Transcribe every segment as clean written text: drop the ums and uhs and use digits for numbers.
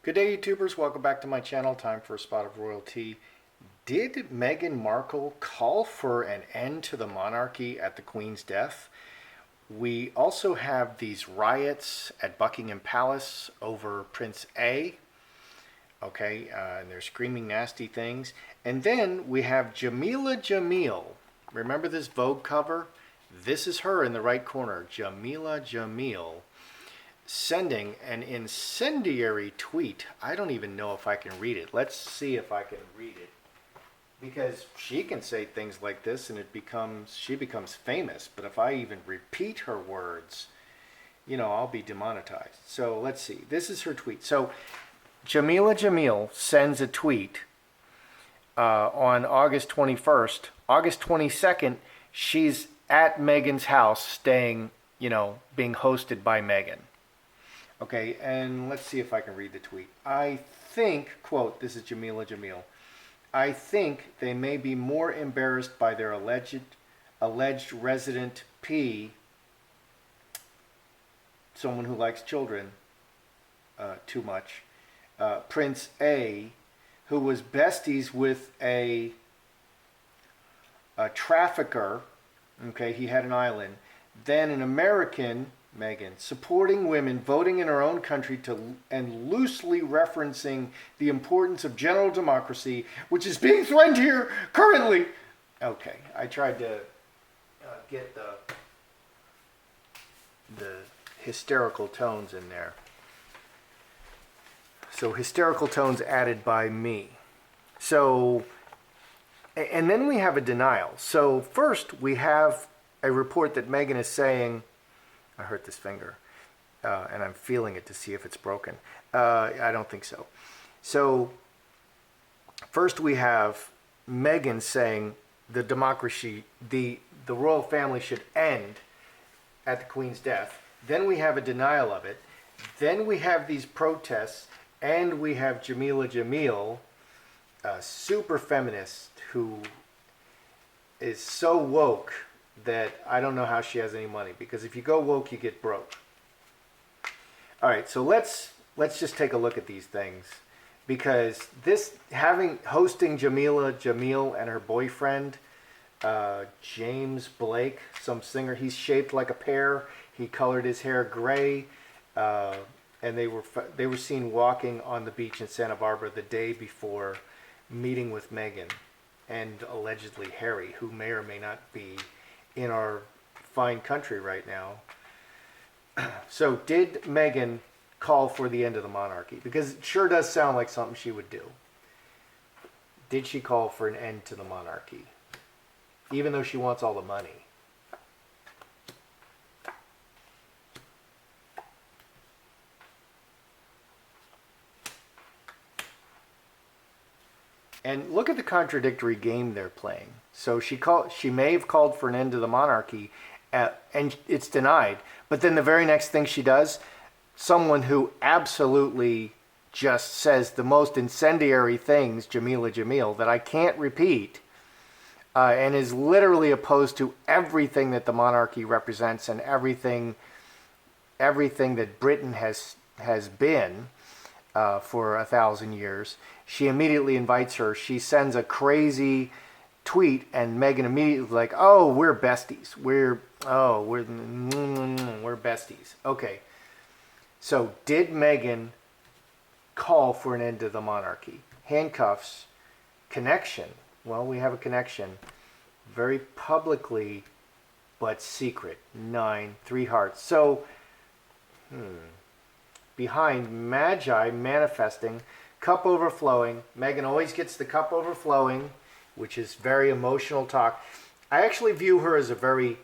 Good day, YouTubers. Welcome back to my channel. Time for a spot of royalty. Did Meghan Markle call for an end to the monarchy at the Queen's death? We also have these riots at Buckingham Palace over Prince A. Okay, and they're screaming nasty things. And then we have Jameel. Remember this Vogue cover? This is her in the right corner, Jameel, sending an incendiary tweet. I don't even know if I can read it. Let's see if I can read it. Because she can say things like this and she becomes famous. But if I even repeat her words, I'll be demonetized. So let's see. This is her tweet. So Jameel sends a tweet on August 21st. August 22nd, she's at Meghan's house staying, being hosted by Meghan. Okay, and let's see if I can read the tweet. I think, quote, this is Jameel. I think they may be more embarrassed by their alleged resident P, someone who likes children too much, Prince A, who was besties with a trafficker. Okay, he had an island. Then an American, Meghan, supporting women voting in her own country and loosely referencing the importance of general democracy, which is being threatened here currently. Okay, I tried to get the hysterical tones in there. So hysterical tones added by me. So, and then we have a denial. So first we have a report that Meghan is saying, I hurt this finger, and I'm feeling it to see if it's broken. I don't think so. So first we have Meghan saying the democracy, the royal family should end at the Queen's death. Then we have a denial of it. Then we have these protests, and we have Jameel, a super feminist who is so woke that I don't know how she has any money, because if you go woke, you get broke. All right, so let's just take a look at these things, because this hosting Jameel and her boyfriend James Blake, some singer. He's shaped like a pear. He colored his hair gray, and they were seen walking on the beach in Santa Barbara the day before meeting with Meghan and allegedly Harry, who may or may not be in our fine country right now. So did Meghan call for the end of the monarchy? Because it sure does sound like something she would do. Did she call for an end to the monarchy? Even though she wants all the money. And look at the contradictory game they're playing. So she may have called for an end to the monarchy, and it's denied. But then the very next thing she does, someone who absolutely just says the most incendiary things, Jameel, that I can't repeat, and is literally opposed to everything that the monarchy represents and everything that Britain has been for 1,000 years. She immediately invites her. She sends a crazy tweet, and Meghan immediately like, "Oh, we're besties. We're besties." Okay. So did Meghan call for an end to the monarchy? Handcuffs, connection. Well, we have a connection. Very publicly, but secret. 9, 3 hearts. So, behind Magi manifesting, cup overflowing. Meghan always gets the cup overflowing, which is very emotional talk. I actually view her as an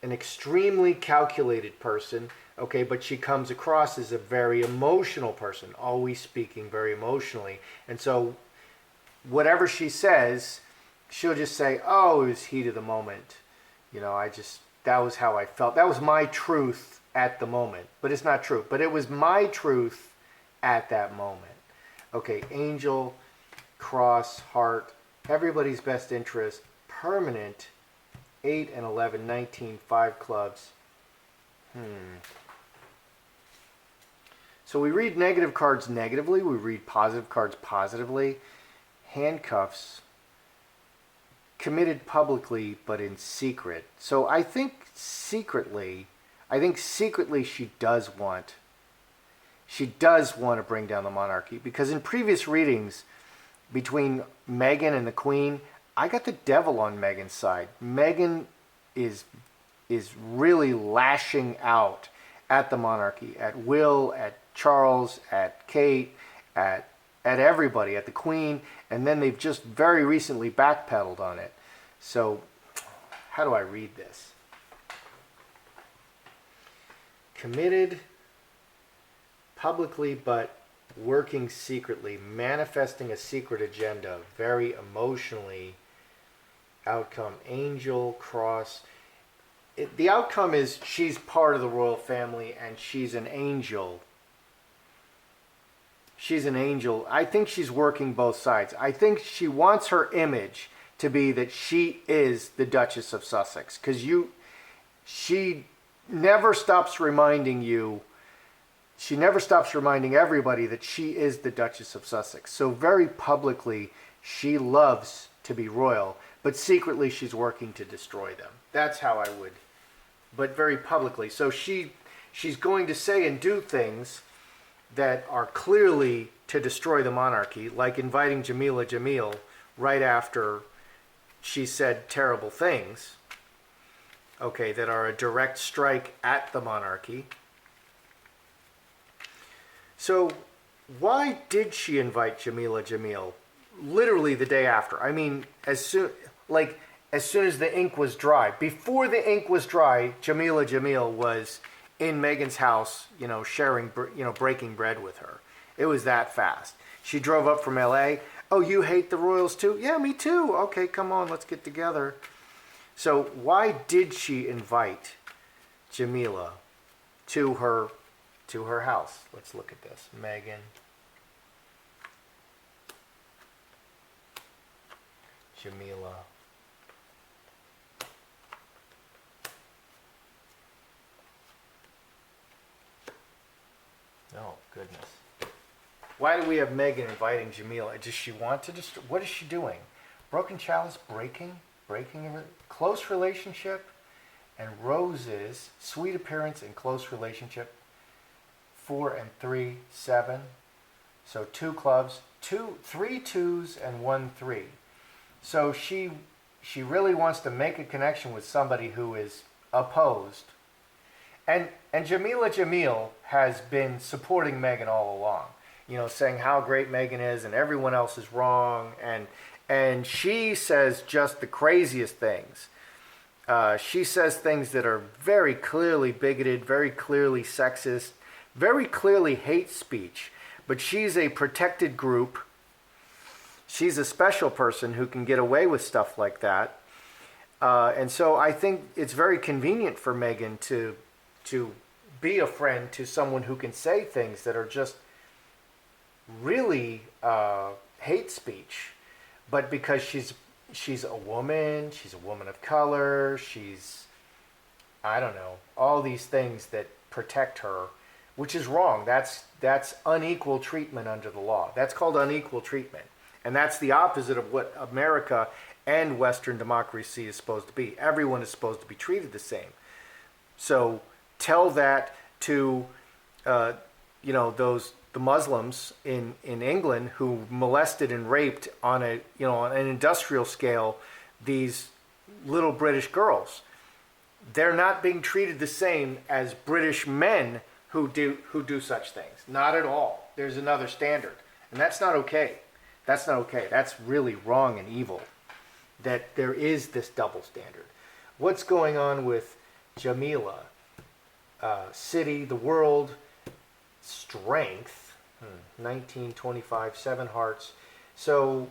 extremely calculated person, okay, but she comes across as a very emotional person, always speaking very emotionally. And so whatever she says, she'll just say, "Oh, it was heat of the moment. That was how I felt. That was my truth at the moment." But it's not true. But it was my truth at that moment. Okay, angel, cross, heart, everybody's best interest, permanent, 8 and 11, 19, 5 clubs. So we read negative cards negatively. We read positive cards positively. Handcuffs. Committed publicly, but in secret. So I think secretly she does want to bring down the monarchy, because in previous readings between Meghan and the Queen, I got the devil on Meghan's side. Meghan is really lashing out at the monarchy, at Will, at Charles, at Kate, at everybody, at the Queen, and then they've just very recently backpedaled on it. So how do I read this? Committed publicly but working secretly, manifesting a secret agenda, very emotionally. Outcome, angel, cross. The outcome is she's part of the royal family and she's an angel. She's an angel. I think she's working both sides. I think she wants her image to be that she is the Duchess of Sussex, because she never stops reminding everybody that she is the Duchess of Sussex. So very publicly, she loves to be royal, but secretly she's working to destroy them. That's how I would, but very publicly. So she's going to say and do things that are clearly to destroy the monarchy, like inviting Jameel right after she said terrible things, okay, that are a direct strike at the monarchy. So why did she invite Jameel literally the day after? I mean, as soon as the ink was dry. Before the ink was dry, Jameel was in Meghan's house, sharing, breaking bread with her. It was that fast. She drove up from LA. Oh, you hate the royals too? Yeah, me too. Okay, come on, let's get together. So why did she invite Jamila to her house? Let's look at this. Meghan, Jamila. Oh, goodness. Why do we have Meghan inviting Jamila? Does she want to destroy? What is she doing? Broken chalice, breaking a close relationship, and roses, sweet appearance and close relationship. 4 and 3, 7. So 2 clubs, 3 twos and 1 3. So she really wants to make a connection with somebody who is opposed. And Jameel has been supporting Meghan all along, saying how great Meghan is and everyone else is wrong. And she says just the craziest things. She says things that are very clearly bigoted, very clearly sexist, very clearly hate speech. But she's a protected group. She's a special person who can get away with stuff like that. And so I think it's very convenient for Meghan to be a friend to someone who can say things that are just really hate speech. But because she's a woman of color, I don't know, all these things that protect her, which is wrong. That's unequal treatment under the law. That's called unequal treatment. And that's the opposite of what America and Western democracy is supposed to be. Everyone is supposed to be treated the same. So tell that to the Muslims in England who molested and raped on an industrial scale these little British girls. They're not being treated the same as British men who do such things. Not at all. There's another standard, and that's not okay. That's not okay. That's really wrong and evil. That there is this double standard. What's going on with Jamila? City, the world, strength, 1925, 7 hearts. So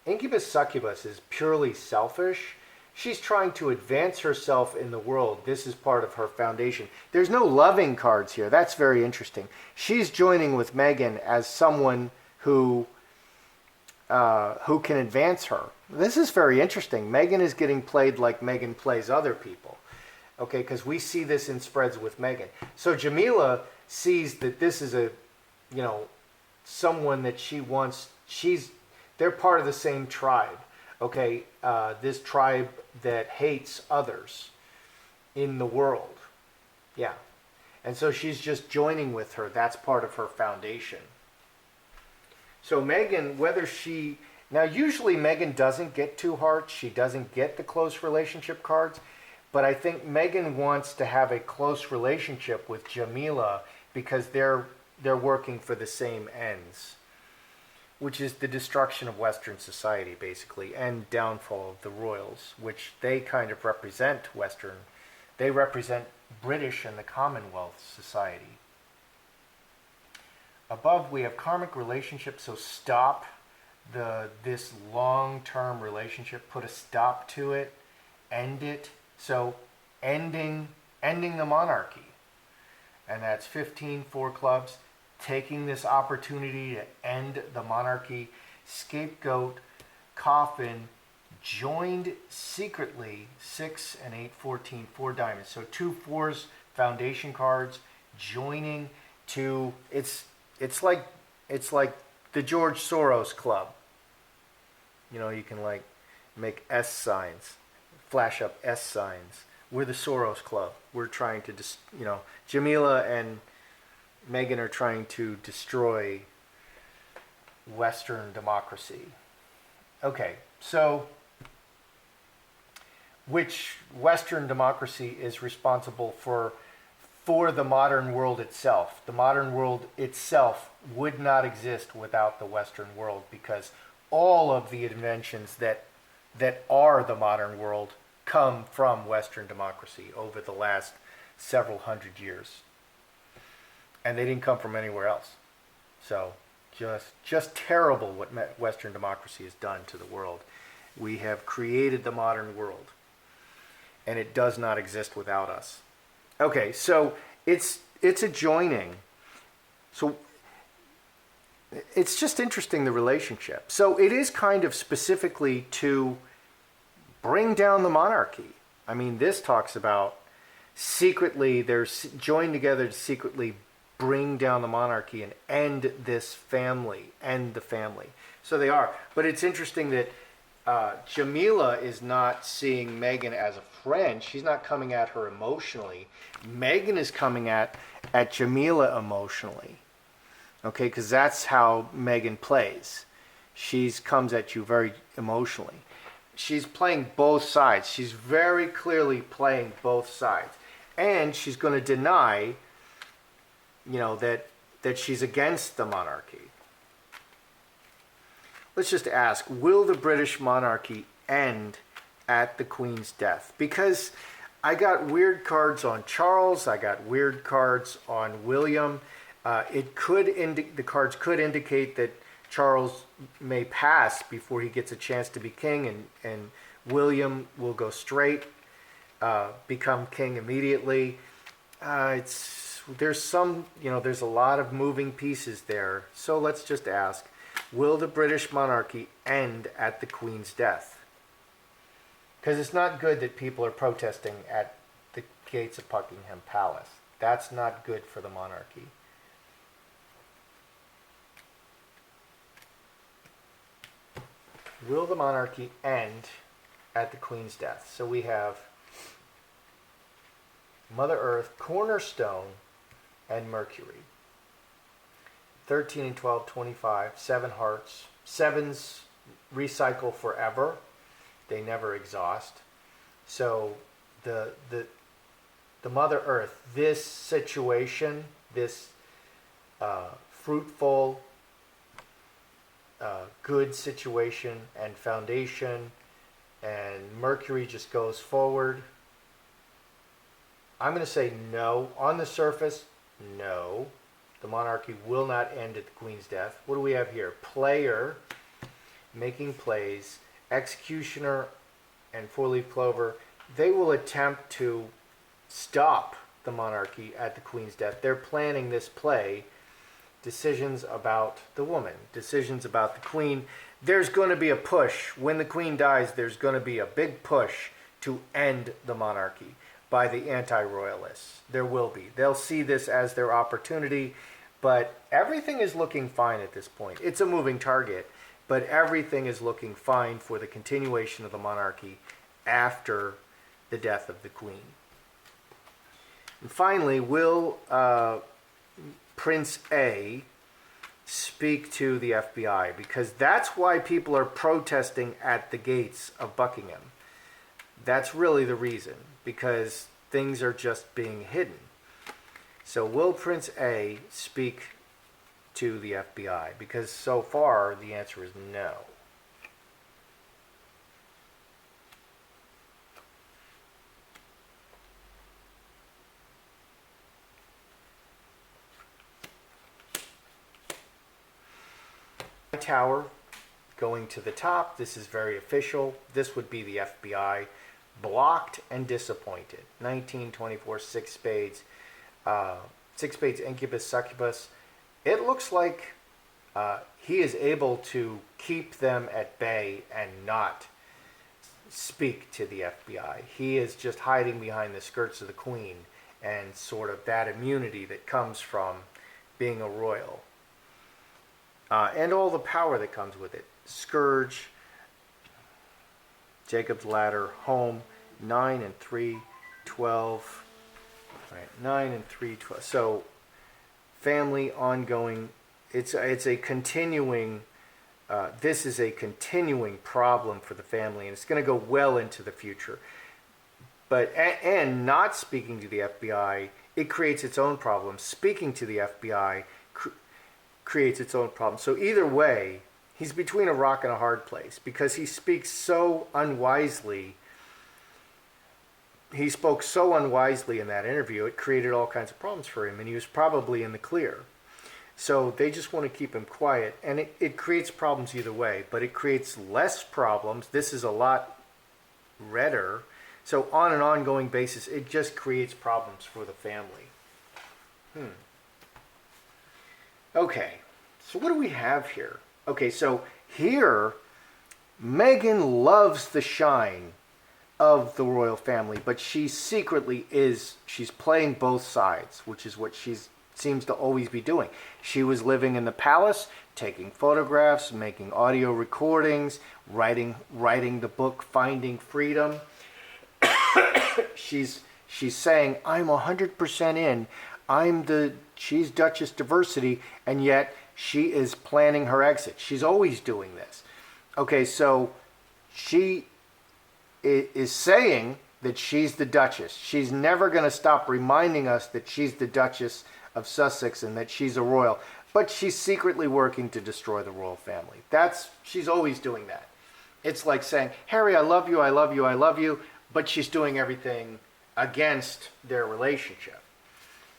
incubus succubus is purely selfish. She's trying to advance herself in the world. This is part of her foundation. There's no loving cards here. That's very interesting. She's joining with Meghan as someone who can advance her. This is very interesting. Meghan is getting played like Meghan plays other people. Okay, because we see this in spreads with Meghan. So Jamila sees that this is a, you know, someone that she wants. They're part of the same tribe. Okay, this tribe that hates others in the world. Yeah. And so she's just joining with her. That's part of her foundation. So Meghan, now usually Meghan doesn't get two hearts. She doesn't get the close relationship cards. But I think Meghan wants to have a close relationship with Jamila because they're working for the same ends, which is the destruction of Western society, basically, and downfall of the royals, which they kind of represent They represent British and the Commonwealth society. Above, we have karmic relationships, so stop this long-term relationship, put a stop to it, end it. So ending the monarchy. And that's 15, 4 clubs, taking this opportunity to end the monarchy, scapegoat, coffin, joined secretly, 6 and 8, 14, 4 diamonds. So 2 4s, foundation cards, joining to, it's like the George Soros Club. You know, you can like make S signs, flash up S signs. We're the Soros Club. We're trying to, Jamila and Meghan are trying to destroy Western democracy. Okay, so which Western democracy is responsible for the modern world itself? The modern world itself would not exist without the Western world, because all of the inventions that are the modern world come from Western democracy over the last several hundred years. And they didn't come from anywhere else. So just terrible what Western democracy has done to the world. We have created the modern world, and it does not exist without us. Okay, so it's a joining. So it's just interesting, the relationship. So it is kind of specifically to bring down the monarchy. I mean, this talks about secretly, they're joined together to secretly bring down the monarchy and end this family, end the family. So they are. But it's interesting that Jamila is not seeing Meghan as a friend. She's not coming at her emotionally. Meghan is coming at Jamila emotionally. Okay, because that's how Meghan plays. She comes at you very emotionally. She's playing both sides. She's very clearly playing both sides. And she's going to deny, that she's against the monarchy. Let's just ask, will the British monarchy end at the Queen's death? Because I got weird cards on Charles, I got weird cards on William. The cards could indicate that Charles may pass before he gets a chance to be king, and William will go straight, become king immediately. There's a lot of moving pieces there. So let's just ask, will the British monarchy end at the Queen's death? Because it's not good that people are protesting at the gates of Buckingham Palace. That's not good for the monarchy. Will the monarchy end at the Queen's death? So we have Mother Earth, Cornerstone, and Mercury. 13 and 12, 25, 7 hearts. 7s recycle forever. They never exhaust. So the Mother Earth, this situation, this fruitful, good situation and foundation, and Mercury just goes forward. I'm going to say no. On the surface, no. The monarchy will not end at the Queen's death. What do we have here? Player, making plays, executioner, and four-leaf clover. They will attempt to stop the monarchy at the Queen's death. They're planning this play. Decisions about the woman, decisions about the Queen. There's going to be a push. When the Queen dies, there's going to be a big push to end the monarchy. by the anti-royalists. There will be. They'll see this as their opportunity, but everything is looking fine at this point. It's a moving target, but everything is looking fine for the continuation of the monarchy after the death of the Queen. And finally, will Prince A speak to the FBI? Because that's why people are protesting at the gates of Buckingham. That's really the reason, because things are just being hidden. So will Prince A speak to the FBI? Because so far the answer is no. Tower going to the top. This is very official. This would be the FBI. Blocked and disappointed. 1924, six spades. Six spades, incubus, succubus. It looks like he is able to keep them at bay and not speak to the FBI. He is just hiding behind the skirts of the Queen and sort of that immunity that comes from being a royal. And all the power that comes with it. Scourge, Jacob's Ladder, home, 9 and 3, 12. Right, 9 and 3, 12. So, family, ongoing. It's a continuing. This is a continuing problem for the family, and it's going to go well into the future. But and not speaking to the FBI, it creates its own problems. Speaking to the FBI creates its own problems. So either way, he's between a rock and a hard place because he speaks so unwisely. He spoke so unwisely in that interview, it created all kinds of problems for him, and he was probably in the clear. So they just want to keep him quiet, and it creates problems either way, but it creates less problems. This is a lot redder. So on an ongoing basis, it just creates problems for the family. Okay, so what do we have here? Okay, so here, Meghan loves the shine of the royal family, but she secretly she's playing both sides, which is what she seems to always be doing. She was living in the palace, taking photographs, making audio recordings, writing the book Finding Freedom. She's saying, I'm 100% in. She's Duchess Diversity, and yet she is planning her exit. She's always doing this. Okay, so she is saying that she's the Duchess. She's never going to stop reminding us that she's the Duchess of Sussex and that she's a royal. But she's secretly working to destroy the royal family. She's always doing that. It's like saying, Harry, I love you, I love you, I love you, but she's doing everything against their relationship.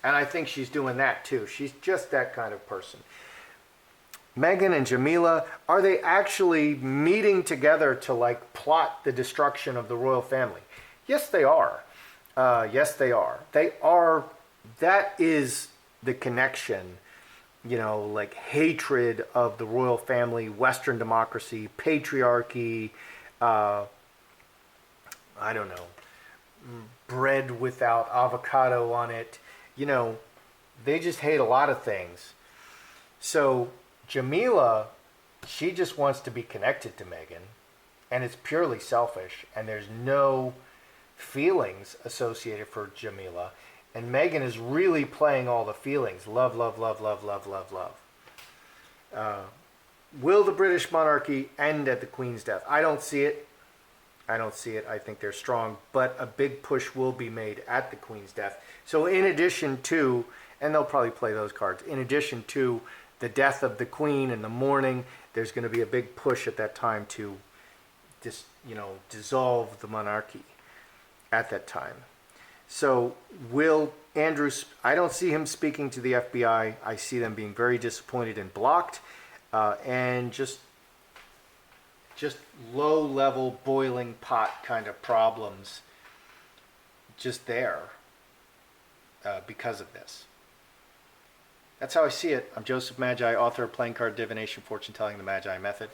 And I think she's doing that too. She's just that kind of person. Meghan and Jamila, are they actually meeting together to plot the destruction of the royal family? Yes, they are. Yes, they are. They are. That is the connection, hatred of the royal family, Western democracy, patriarchy, I don't know, bread without avocado on it. They just hate a lot of things. So Jamila, she just wants to be connected to Meghan, and it's purely selfish, and there's no feelings associated for Jamila. And Meghan is really playing all the feelings. Love, love, love, love, love, love, love. Will the British monarchy end at the Queen's death? I don't see it. I think they're strong, but a big push will be made at the Queen's death. So in addition to, and they'll probably play those cards, in addition to the death of the Queen and the mourning, there's going to be a big push at that time to dissolve the monarchy at that time. So will Andrews, I don't see him speaking to the FBI. I see them being very disappointed and blocked, and just low-level boiling pot kind of problems just there because of this. That's how I see it. I'm Joseph Magi, author of Playing Card Divination, Fortune Telling, the Magi Method.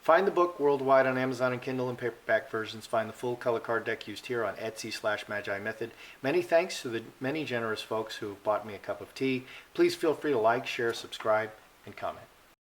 Find the book worldwide on Amazon and Kindle and paperback versions. Find the full color card deck used here on Etsy/Magi Method. Many thanks to the many generous folks who bought me a cup of tea. Please feel free to like, share, subscribe, and comment.